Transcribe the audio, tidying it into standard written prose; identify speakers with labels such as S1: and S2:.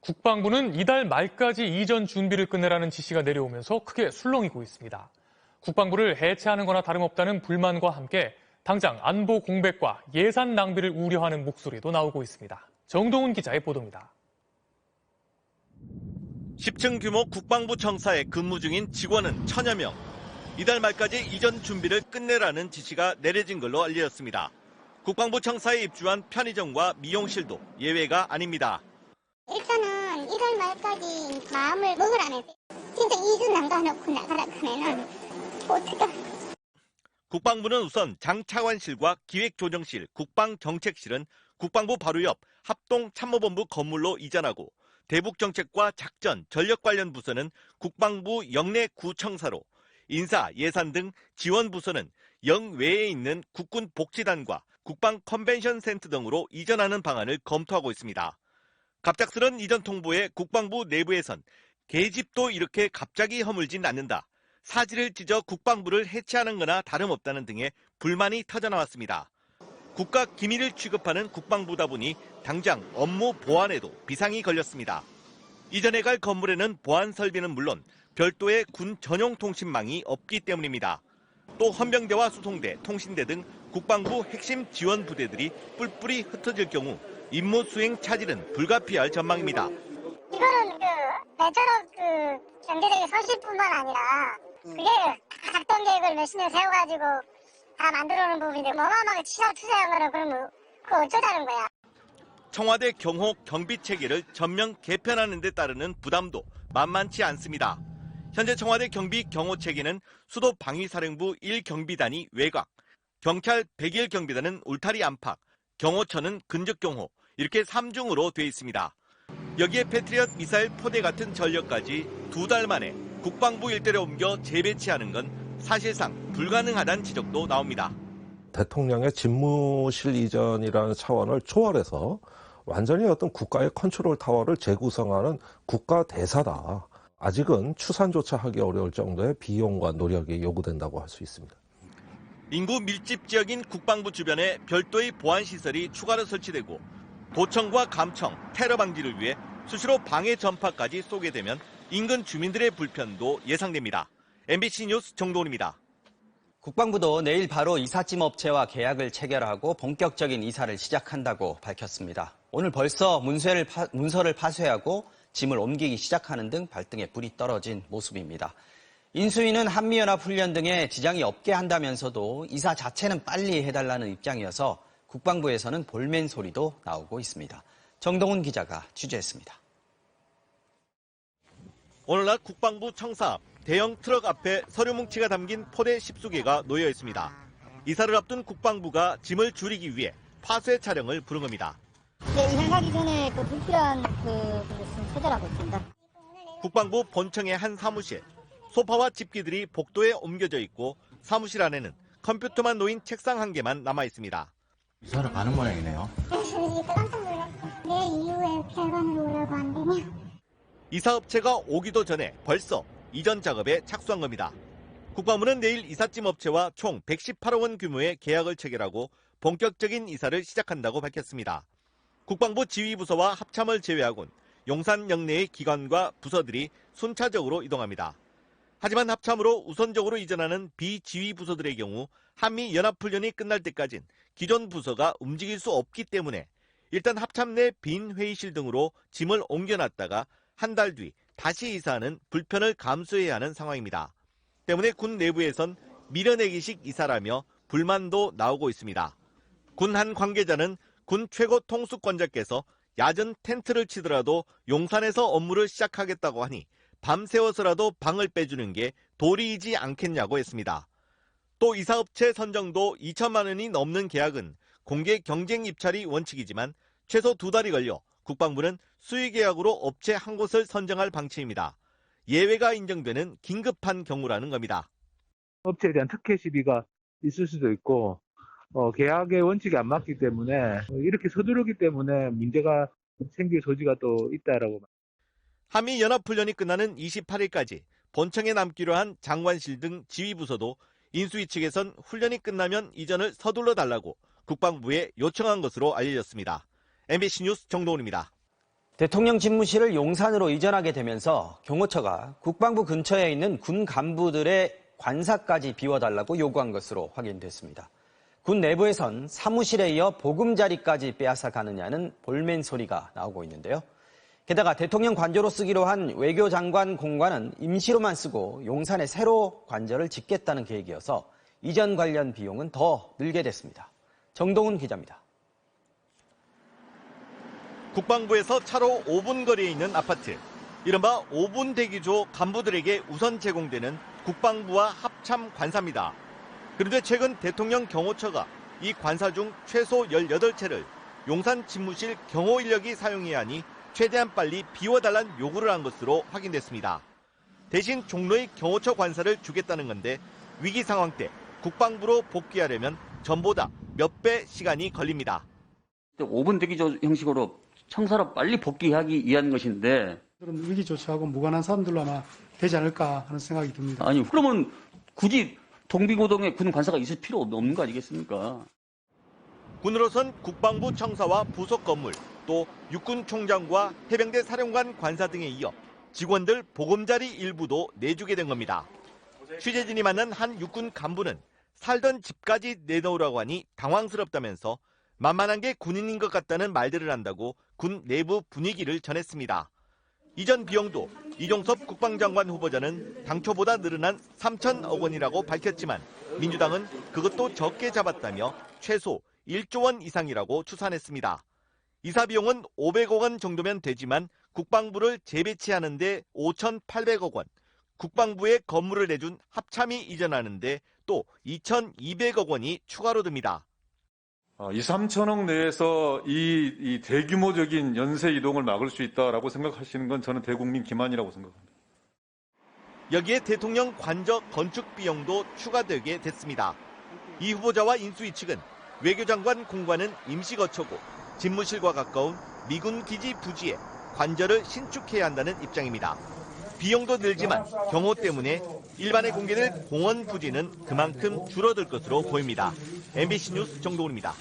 S1: 국방부는 이달 말까지 이전 준비를 끝내라는 지시가 내려오면서 크게 술렁이고 있습니다. 국방부를 해체하는 거나 다름없다는 불만과 함께 당장 안보 공백과 예산 낭비를 우려하는 목소리도 나오고 있습니다. 정동훈 기자의 보도입니다.
S2: 10층 규모 국방부 청사에 근무 중인 직원은 1000여 명. 이달 말까지 이전 준비를 끝내라는 지시가 내려진 걸로 알려졌습니다. 국방부 청사에 입주한 편의점과 미용실도 예외가 아닙니다.
S3: 일단은 이달 말까지 마음을 먹으라는 진짜 2주 남겨놓고 나가라 하면은 어떡해.
S2: 국방부는 우선 장차관실과 기획조정실, 국방정책실은 국방부 바로 옆 합동참모본부 건물로 이전하고 대북정책과 작전, 전력 관련 부서는 국방부 영내 구청사로 인사, 예산 등 지원 부서는 영외에 있는 국군복지단과 국방컨벤션센터 등으로 이전하는 방안을 검토하고 있습니다. 갑작스런 이전 통보에 국방부 내부에선 계집도 이렇게 갑자기 허물진 않는다. 사지를 찢어 국방부를 해체하는 거나 다름없다는 등의 불만이 터져나왔습니다. 국가 기밀을 취급하는 국방부다 보니 당장 업무 보안에도 비상이 걸렸습니다. 이전에 갈 건물에는 보안 설비는 물론 별도의 군 전용 통신망이 없기 때문입니다. 또 헌병대와 수송대, 통신대 등 국방부 핵심 지원 부대들이 뿔뿔이 흩어질 경우 임무 수행 차질은 불가피할 전망입니다.
S3: 이거는 대체로 경제적인 손실뿐만 아니라 그게 작동 계획을 몇십 년 세워가지고 다 만들어놓은 부분인데 어마어마하게 투자한 거는 그러면 그거 어쩌자는 거야.
S2: 청와대 경호 경비 체계를 전면 개편하는 데 따르는 부담도 만만치 않습니다. 현재 청와대 경비 경호 체계는 수도 방위사령부 1경비단이 외곽, 경찰 101 경비단은 울타리 안팎, 경호처는 근접 경호 이렇게 3중으로 돼 있습니다. 여기에 패트리엇 미사일 포대 같은 전력까지 2달 만에 국방부 일대로 옮겨 재배치하는 건 사실상 불가능하다는 지적도 나옵니다.
S4: 대통령의 집무실 이전이라는 차원을 초월해서 완전히 어떤 국가의 컨트롤 타워를 재구성하는 국가 대사다. 아직은 추산조차 하기 어려울 정도의 비용과 노력이 요구된다고 할 수 있습니다.
S2: 인구 밀집 지역인 국방부 주변에 별도의 보안시설이 추가로 설치되고 도청과 감청, 테러 방지를 위해 수시로 방해 전파까지 쏘게 되면 인근 주민들의 불편도 예상됩니다. MBC 뉴스 정동훈입니다.
S5: 국방부도 내일 바로 이삿짐 업체와 계약을 체결하고 본격적인 이사를 시작한다고 밝혔습니다. 오늘 벌써 문서를 파쇄하고 짐을 옮기기 시작하는 등 발등에 불이 떨어진 모습입니다. 인수위는 한미연합훈련 등에 지장이 없게 한다면서도 이사 자체는 빨리 해달라는 입장이어서 국방부에서는 볼멘 소리도 나오고 있습니다. 정동훈 기자가 취재했습니다.
S2: 오늘날 국방부 청사 앞 대형 트럭 앞에 서류 뭉치가 담긴 포대 10수개가 놓여 있습니다. 이사를 앞둔 국방부가 짐을 줄이기 위해 파쇄 차량을 부른 겁니다.
S3: 네, 이사하기 전에 불필요한 처리하고 있습니다.
S2: 국방부 본청의 한 사무실, 소파와 집기들이 복도에 옮겨져 있고 사무실 안에는 컴퓨터만 놓인 책상 한 개만 남아 있습니다.
S6: 이사를 가는 모양이네요.
S3: 깜짝 놀랐고 내 이후에 결과를 오려고 한다며.
S2: 이사업체가 오기도 전에 벌써 이전 작업에 착수한 겁니다. 국방부는 내일 이삿짐 업체와 총 118억 원 규모의 계약을 체결하고 본격적인 이사를 시작한다고 밝혔습니다. 국방부 지휘부서와 합참을 제외하곤 용산 영내의 기관과 부서들이 순차적으로 이동합니다. 하지만 합참으로 우선적으로 이전하는 비지휘부서들의 경우 한미연합훈련이 끝날 때까진 기존 부서가 움직일 수 없기 때문에 일단 합참 내 빈 회의실 등으로 짐을 옮겨놨다가 한 달 뒤 다시 이사하는 불편을 감수해야 하는 상황입니다. 때문에 군 내부에선 밀어내기식 이사라며 불만도 나오고 있습니다. 군 한 관계자는 군 최고 통수권자께서 야전 텐트를 치더라도 용산에서 업무를 시작하겠다고 하니 밤새워서라도 방을 빼주는 게 도리이지 않겠냐고 했습니다. 또 이사업체 선정도 2천만 원이 넘는 계약은 공개 경쟁 입찰이 원칙이지만 최소 2달이 걸려 국방부는 수의계약으로 업체 한 곳을 선정할 방침입니다. 예외가 인정되는 긴급한 경우라는 겁니다.
S7: 업체에 대한 특혜 시비가 있을 수도 있고 계약의 원칙이 안 맞기 때문에 이렇게 서두르기 때문에 문제가 생길 소지가 또 있다라고.
S2: 한미연합훈련이 끝나는 28일까지 본청에 남기로 한 장관실 등 지휘부서도 인수위 측에선 훈련이 끝나면 이전을 서둘러 달라고 국방부에 요청한 것으로 알려졌습니다. MBC 뉴스 정동훈입니다.
S5: 대통령 집무실을 용산으로 이전하게 되면서 경호처가 국방부 근처에 있는 군 간부들의 관사까지 비워달라고 요구한 것으로 확인됐습니다. 군 내부에선 사무실에 이어 보금자리까지 빼앗아 가느냐는 볼멘 소리가 나오고 있는데요. 게다가 대통령 관저로 쓰기로 한 외교장관 공관은 임시로만 쓰고 용산에 새로 관저를 짓겠다는 계획이어서 이전 관련 비용은 더 늘게 됐습니다. 정동훈 기자입니다.
S2: 국방부에서 차로 5분 거리에 있는 아파트. 이른바 5분 대기조 간부들에게 우선 제공되는 국방부와 합참 관사입니다. 그런데 최근 대통령 경호처가 이 관사 중 최소 18채를 용산 집무실 경호 인력이 사용해야 하니 최대한 빨리 비워달라는 요구를 한 것으로 확인됐습니다. 대신 종로의 경호처 관사를 주겠다는 건데 위기 상황 때 국방부로 복귀하려면 전보다 몇 배 시간이 걸립니다.
S8: 5분 대기조 형식으로 청사로 빨리 복귀하기 위한 것인데
S9: 그런 위기 조치하고 무관한 사람들로 아마 되지 않을까 하는 생각이 듭니다.
S8: 아니 그러면 굳이 동비고동에 군 관사가 있을 필요 없는 거 아니겠습니까?
S2: 군으로선 국방부 청사와 부속 건물, 또 육군 총장과 해병대 사령관 관사 등에 이어 직원들 보금자리 일부도 내주게 된 겁니다. 취재진이 만난 한 육군 간부는 살던 집까지 내놓으라고 하니 당황스럽다면서 만만한 게 군인인 것 같다는 말들을 한다고 군 내부 분위기를 전했습니다. 이전 비용도 이종섭 국방장관 후보자는 당초보다 늘어난 3천억 원이라고 밝혔지만 민주당은 그것도 적게 잡았다며 최소 1조 원 이상이라고 추산했습니다. 이사 비용은 500억 원 정도면 되지만 국방부를 재배치하는 데 5,800억 원, 국방부에 건물을 내준 합참이 이전하는데 또 2,200억 원이 추가로 듭니다.
S10: 2, 3천억 내에서 이 대규모적인 연쇄 이동을 막을 수 있다라고 생각하시는 건 저는 대국민 기만이라고 생각합니다.
S2: 여기에 대통령 관저 건축 비용도 추가되게 됐습니다. 이 후보자와 인수위 측은 외교장관 공관은 임시 거처고 집무실과 가까운 미군 기지 부지에 관저를 신축해야 한다는 입장입니다. 비용도 늘지만 경호 때문에 일반에 공개될 공원 부지는 그만큼 줄어들 것으로 보입니다. MBC 뉴스 정동훈입니다.